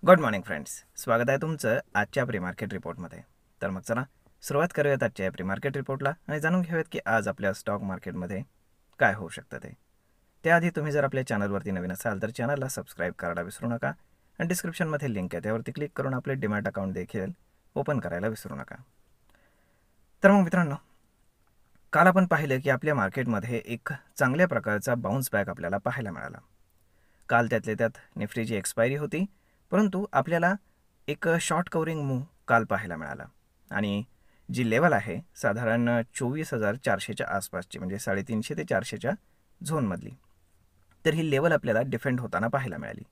Good morning friends, स्वागत आहे तुमचं आजच्या प्री मार्केट रिपोर्टमध्ये. तर मग चला सुरुवात करूयात आजच्या प्री मार्केट रिपोर्टला आणि जाणून घेऊयात की आज आपल्या स्टॉक मार्केटमध्ये काय होऊ शकतं ते. त्याआधी तुम्ही जर आपल्या चॅनलवरती नवीन असाल तर चॅनलला सबस्क्राईब करायला विसरू नका आणि डिस्क्रिप्शनमध्ये लिंक आहे त्यावरती क्लिक करून आपले डीमॅट अकाउंट देखील ओपन करायला विसरू नका. तर मग मित्रांनो, काल आपण पाहिलं की आपल्या मार्केटमध्ये एक चांगल्या प्रकारचा बाउन्स बॅक आपल्याला पाहायला मिळाला. काल त्यातल्या त्यात निफ्टीची एक्सपायरी होती, परंतु आपल्याला एक शॉर्ट कवरिंग मूव्ह काल पाहायला मिळाला आणि जी लेवल आहे साधारण 24,400च्या आसपासची, म्हणजे 350 ते 400च्या झोनमधली, तर ही लेवल आपल्याला डिफेंड होताना पाहायला मिळाली.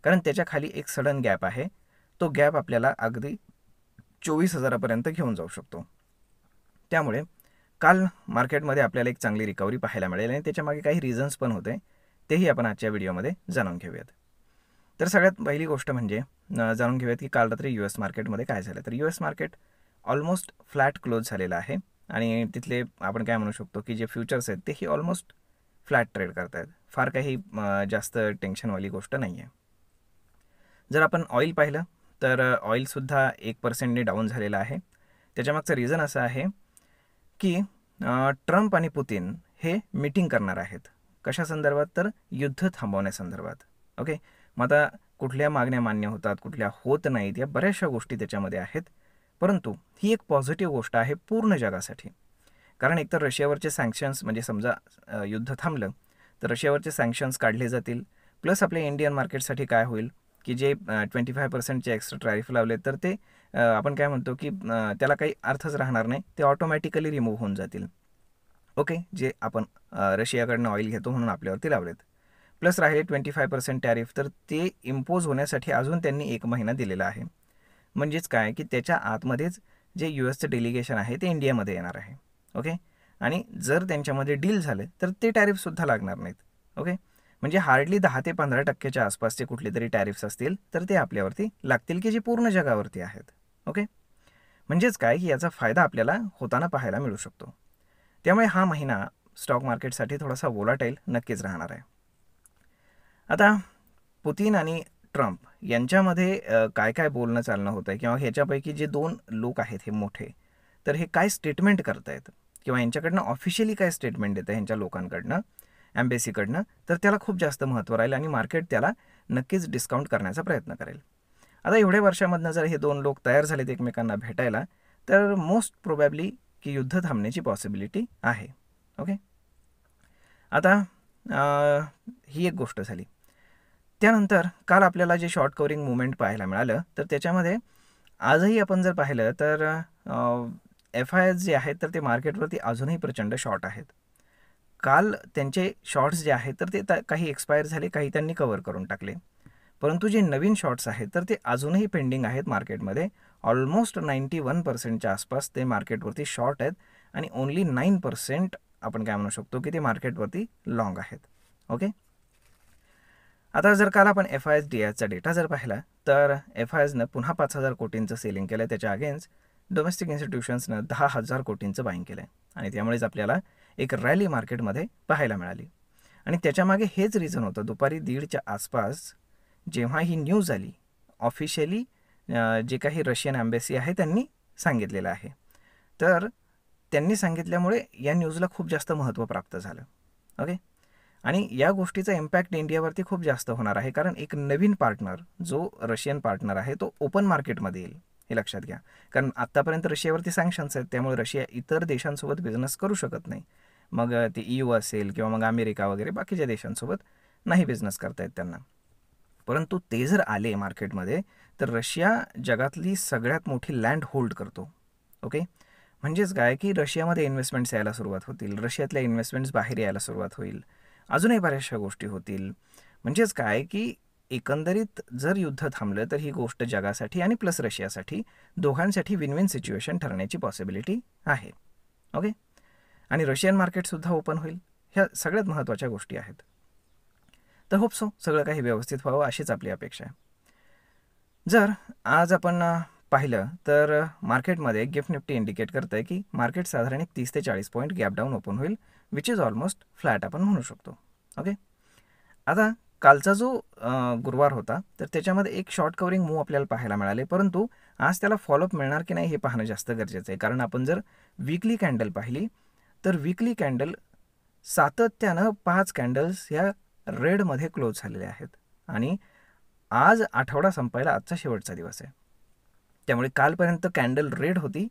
कारण त्याच्या खाली एक सडन गॅप आहे, तो गॅप आपल्याला अगदी 24,000पर्यंत घेऊन जाऊ शकतो. त्यामुळे काल मार्केटमध्ये आपल्याला एक चांगली रिकव्हरी पाहायला मिळेल आणि त्याच्यामागे काही रिझन्स पण होते, तेही आपण आजच्या व्हिडिओमध्ये जाणून घेऊयात. तर सगळ्यात पहिली गोष्ट म्हणजे जाणून घेऊयात की काल रात्री US मार्केटमध्ये काय झालं. तर US market almost flat close झालेलं आहे आणि तिथले आपण काय म्हणू शकतो की जे फ्युचर्स आहेत तेही ऑलमोस्ट फ्लॅट ट्रेड करत आहेत. फार काही जास्त टेन्शनवाली गोष्ट नाही आहे. जर आपण ऑइल पाहिलं तर ऑइलसुद्धा 1% डाऊन झालेलं आहे. त्याच्यामागचं रिझन असं आहे की ट्रम्प आणि पुतिन हे मीटिंग करणार आहेत. कशा संदर्भात? तर युद्ध थांबवण्यासंदर्भात. ओके, मग आता कुठल्या मागण्या मान्य होतात, कुठल्या होत नाहीत, या बऱ्याचशा गोष्टी त्याच्यामध्ये आहेत. परंतु ही एक पॉझिटिव्ह गोष्ट आहे पूर्ण जगासाठी. कारण एकतर रशियावरचे सँक्शन्स, म्हणजे समजा युद्ध थांबलं तर रशियावरचे सँक्शन्स काढले जातील. प्लस आपल्या इंडियन मार्केटसाठी काय होईल की जे 25%चे एक्स्ट्रा टॅरिफ लावले तर ते आपण काय म्हणतो की त्याला काही अर्थच राहणार नाही, ते ऑटोमॅटिकली रिमूव्ह होऊन जातील. ओके, जे आपण रशियाकडनं ऑइल घेतो म्हणून आपल्यावरती लावलेत. प्लस राहिले 25% टॅरिफ, तर ते इम्पोज होण्यासाठी अजून त्यांनी 1 महिना दिलेला आहे. म्हणजेच काय की त्याच्या आतमध्येच जे USचं डेलिगेशन आहे ते इंडियामध्ये येणार आहे. ओके, आणि जर त्यांच्यामध्ये डील झालं तर ते टॅरिफसुद्धा लागणार नाहीत. ओके, म्हणजे हार्डली 10 ते 15% आसपासचे कुठले तरी टॅरिफ्स असतील तर ते आपल्यावरती लागतील की जे पूर्ण जगावरती आहेत. ओके, म्हणजेच काय की याचा फायदा आपल्याला होताना पाहायला मिळू शकतो. त्यामुळे हा महिना स्टॉक मार्केटसाठी थोडासा वोलाटाईल नक्कीच राहणार आहे. आता पुतिन आणि ट्रम्प यांच्यामध्ये काय काय बोलणं चालणं होतं आहे किंवा ह्याच्यापैकी जे 2 लोक आहेत हे मोठे, तर हे काय स्टेटमेंट करत आहेत किंवा यांच्याकडनं ऑफिशियली काय स्टेटमेंट येतं ह्यांच्या लोकांकडनं, एम्बेसीकडनं, तर त्याला खूप जास्त महत्त्व राहील आणि मार्केट त्याला नक्कीच डिस्काउंट करण्याचा प्रयत्न करेल. आता एवढ्या वर्षामधनं जर हे 2 लोक तयार झालेत एकमेकांना भेटायला, तर मोस्ट प्रोबॅबली की युद्ध थांबण्याची पॉसिबिलिटी आहे. ओके, आता ही एक गोष्ट झाली. त्यानंतर काल आपल्याला जे शॉर्ट कवरिंग मुवमेंट पाहायला मिळालं, तर त्याच्यामध्ये आजही आपण जर पाहिलं तर FIs जे आहेत तर ते मार्केटवरती अजूनही प्रचंड शॉर्ट आहेत. काल त्यांचे शॉर्ट्स जे आहेत तर ते काही एक्सपायर झाले, काही त्यांनी कव्हर करून टाकले. परंतु जे नवीन शॉर्ट्स आहेत तर ते अजूनही पेंडिंग आहेत मार्केटमध्ये. ऑलमोस्ट 91%च्या आसपास ते मार्केटवरती शॉर्ट आहेत आणि ओन्ली 9% आपण काय म्हणू शकतो की ते मार्केटवरती लाँग आहेत. ओके, आता जर काल आपण FIs DIsचा डेटा जर पाहिला तर FIsनं पुन्हा 5,000 कोटींचं सेलिंग केलं आहे. त्याच्या अगेन्स्ट डोमेस्टिक इन्स्टिट्यूशन्सनं 10,000 कोटींचं बाईंग केलं आहे आणि त्यामुळेच आपल्याला एक रॅली मार्केटमध्ये पाहायला मिळाली. आणि त्याच्यामागे हेच रिझन होतं. दुपारी 1:30च्या आसपास जेव्हा ही न्यूज आली, ऑफिशियली जे काही रशियन एम्बेसी आहे त्यांनी सांगितलेलं आहे, तर त्यांनी सांगितल्यामुळे या न्यूजला खूप जास्त महत्त्व प्राप्त झालं. ओके, आणि या गोष्टीचा इम्पॅक्ट इंडियावरती खूप जास्त होणार आहे. कारण एक नवीन पार्टनर, जो रशियन पार्टनर आहे, तो ओपन मार्केटमध्ये येईल, हे लक्षात घ्या. कारण आत्तापर्यंत रशियावरती सँक्शन्स आहेत, त्यामुळे रशिया इतर देशांसोबत बिझनेस करू शकत नाही. मग ते EU असेल किंवा मग अमेरिका वगैरे बाकीच्या देशांसोबत नाही बिझनेस करता येत त्यांना. परंतु ते जर आले मार्केटमध्ये तर रशिया जगातली सगळ्यात मोठी लँड होल्ड करतो. ओके, म्हणजेच काय की रशियामध्ये इन्व्हेस्टमेंट्स यायला सुरुवात होतील, रशियातल्या इन्व्हेस्टमेंट्स बाहेर यायला सुरुवात होईल, अजूनही बऱ्याचशा गोष्टी होतील. म्हणजेच काय की एकंदरीत जर युद्ध थांबलं तर ही गोष्ट जगासाठी आणि प्लस रशियासाठी दोघांसाठी विन विन सिच्युएशन ठरण्याची पॉसिबिलिटी आहे. ओके, आणि रशियन मार्केटसुद्धा ओपन होईल. ह्या सगळ्यात महत्त्वाच्या गोष्टी आहेत. तर होप सो सगळं काही व्यवस्थित व्हावं अशीच आपली अपेक्षा आहे. जर आज आपण पाहिलं तर मार्केटमध्ये गिफ्ट निफ्टी इंडिकेट करतं आहे की मार्केट साधारण 30 ते 40 पॉईंट गॅप डाऊन ओपन होईल, विच इज ऑलमोस्ट फ्लॅट आपण म्हणू शकतो. ओके, आता कालचा जो गुरुवार होता तर त्याच्यामध्ये एक शॉर्ट कवरिंग मूव्ह आपल्याला पाहायला मिळाले, परंतु आज त्याला फॉलोअप मिळणार की नाही हे पाहणं जास्त गरजेचं आहे. कारण आपण जर वीकली कॅन्डल पाहिली तर वीकली कॅन्डल सातत्यानं 5 कॅन्डल्स ह्या रेडमध्ये क्लोज झालेले आहेत आणि आज आठवडा संपायला आजचा शेवटचा दिवस आहे. त्यामुळे कालपर्यंत कॅन्डल रेड होती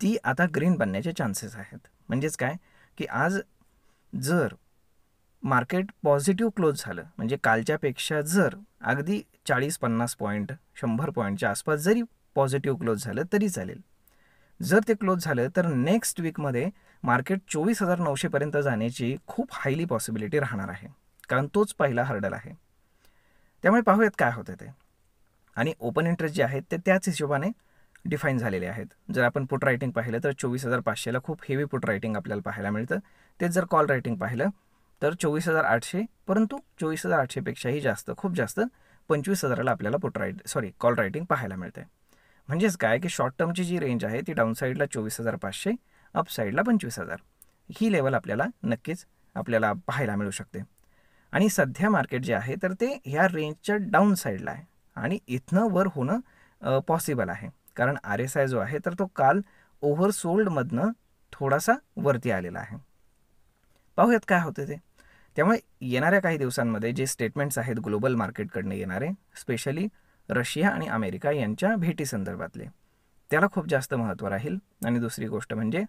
ती आता ग्रीन बनण्याचे चान्सेस आहेत. म्हणजेच काय की आज जर मार्केट पॉझिटिव्ह क्लोज झालं, म्हणजे कालच्यापेक्षा जर अगदी 40-50 पॉईंट 100 पॉईंटच्या आसपास जरी पॉझिटिव्ह क्लोज झालं तरी चालेल. जर ते क्लोज झालं तर नेक्स्ट वीकमध्ये मार्केट 24,900पर्यंत जाण्याची खूप हायली पॉसिबिलिटी राहणार आहे, कारण तोच पहिला हर्डल आहे. त्यामुळे पाहूयात काय होतं ते. आणि ओपन इंटरेस्ट जे आहेत ते त्याच हिशोबाने डिफाईन झालेले आहेत. जर आपण पुट रायटिंग पाहिलं तर 24,500ला खूप हेवी पुट रायटिंग आपल्याला पाहायला मिळतं. तेच जर कॉल रायटिंग पाहिलं तर 24,800, परंतु 24,800पेक्षाही जास्त, खूप जास्त 25,000ला आपल्याला कॉल रायटिंग पाहायला मिळते. म्हणजेच काय की शॉर्ट टर्मची जी रेंज आहे ती डाऊन साईडला 24,500, अप साईडला 25,000 ही लेवल आपल्याला नक्कीच पाहायला मिळू शकते. आणि सध्या मार्केट जे आहे तर ते ह्या रेंजच्या डाऊन साईडला आहे आणि इथनं वर होणं पॉसिबल आहे, कारण RSI जो आहे तर तो काल ओव्हरसोल्डमधनं थोडासा वरती आलेला आहे. पाहूयात काय होते ते. त्यामुळे येणाऱ्या काही दिवसांमध्ये जे स्टेटमेंट्स आहेत ग्लोबल मार्केटकडनं येणारे, स्पेशली रशिया आणि अमेरिका यांच्या भेटीसंदर्भातले, त्याला खूप जास्त महत्त्व राहील. आणि दुसरी गोष्ट म्हणजे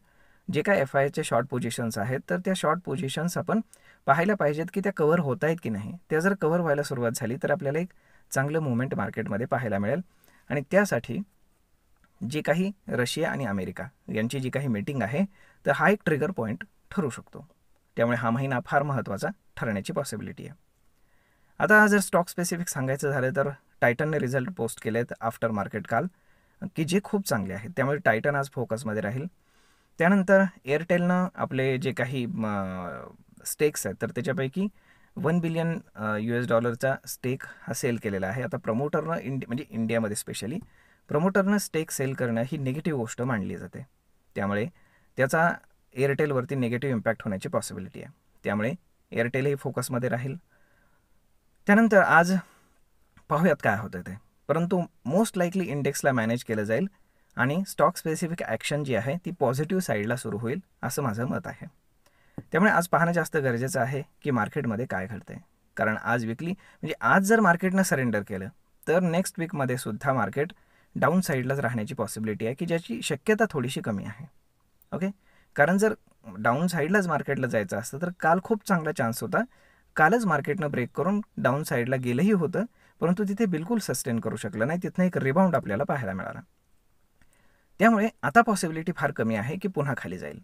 जे काय FIचे शॉर्ट पोझिशन्स आहेत तर त्या शॉर्ट पोझिशन्स आपण पाहायला पाहिजेत की त्या कव्हर होत आहेत की नाही. त्या जर कव्हर व्हायला सुरुवात झाली तर आपल्याला एक चांगलं मुवमेंट मार्केटमध्ये पाहायला मिळेल. आणि त्यासाठी जे काही रशिया आणि अमेरिका यांची जी काही मीटिंग आहे तर हा एक ट्रिगर पॉईंट ठरू शकतो. त्यामुळे हा महिना फार महत्त्वाचा ठरण्याची पॉसिबिलिटी आहे. आता जर स्टॉक स्पेसिफिक सांगायचं झालं तर टायटनने रिझल्ट पोस्ट केलेत आफ्टर मार्केट काल, की जे खूप चांगले आहेत. त्यामुळे टायटन आज फोकसमध्ये राहील. त्यानंतर एअरटेलनं आपले जे काही स्टेक्स आहेत तर त्याच्यापैकी $1 बिलियन स्टेक हा सेल केलेला आहे. आता प्रमोटरनं म्हणजे इंडियामध्ये स्पेशली प्रमोटरनं स्टेक सेल करणं ही निगेटिव्ह गोष्ट मानली जाते. त्यामुळे त्याचा एअरटेलवरती निगेटिव्ह इम्पॅक्ट होण्याची पॉसिबिलिटी आहे. त्यामुळे एअरटेलही फोकसमध्ये राहील. त्यानंतर आज पाहूयात काय होतं ते. परंतु मोस्ट लाईकली इंडेक्सला मॅनेज केलं जाईल आणि स्टॉक स्पेसिफिक ॲक्शन जी आहे ती पॉझिटिव्ह साईडला सुरू होईल असं माझं मत आहे. त्यामुळे आज पाहणं जास्त गरजेचं आहे की मार्केटमध्ये काय घडतंय. कारण आज वीकली म्हणजे आज जर मार्केटनं सरेंडर केलं तर नेक्स्ट वीकमध्ये सुद्धा मार्केट डाऊन साईडलाच राहण्याची पॉसिबिलिटी आहे, की ज्याची शक्यता थोडीशी कमी आहे. ओके, कारण जर डाऊन साईडलाच मार्केटला जायचं असतं तर काल खूप चांगला चान्स होता. कालच मार्केटनं ब्रेक करून डाऊन साईडला गेलंही होतं, परंतु तिथे बिलकुल सस्टेन करू शकलं नाही. तिथनं एक रिबाउंड आपल्याला पाहायला मिळाला. त्यामुळे आता पॉसिबिलिटी फार कमी आहे की पुन्हा खाली जाईल.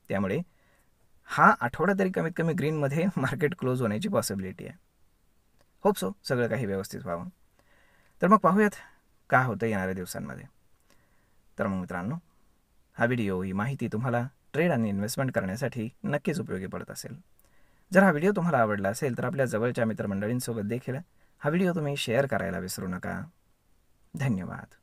त्यामुळे हा आठवडा तरी कमीत कमी ग्रीनमध्ये मार्केट क्लोज होण्याची पॉसिबिलिटी आहे. होप सो सगळं काही व्यवस्थित व्हावं. तर मग पाहूयात काय होतं येणाऱ्या दिवसांमध्ये. तर मग मित्रांनो, हा व्हिडिओ, ही माहिती तुम्हाला ट्रेड आणि इन्व्हेस्टमेंट करण्यासाठी नक्कीच उपयोगी पडत असेल. जर हा व्हिडिओ तुम्हाला आवडला असेल तर आपल्या जवळच्या मित्रमंडळींसोबत देखील हा व्हिडिओ तुम्ही शेअर करायला विसरू नका. धन्यवाद.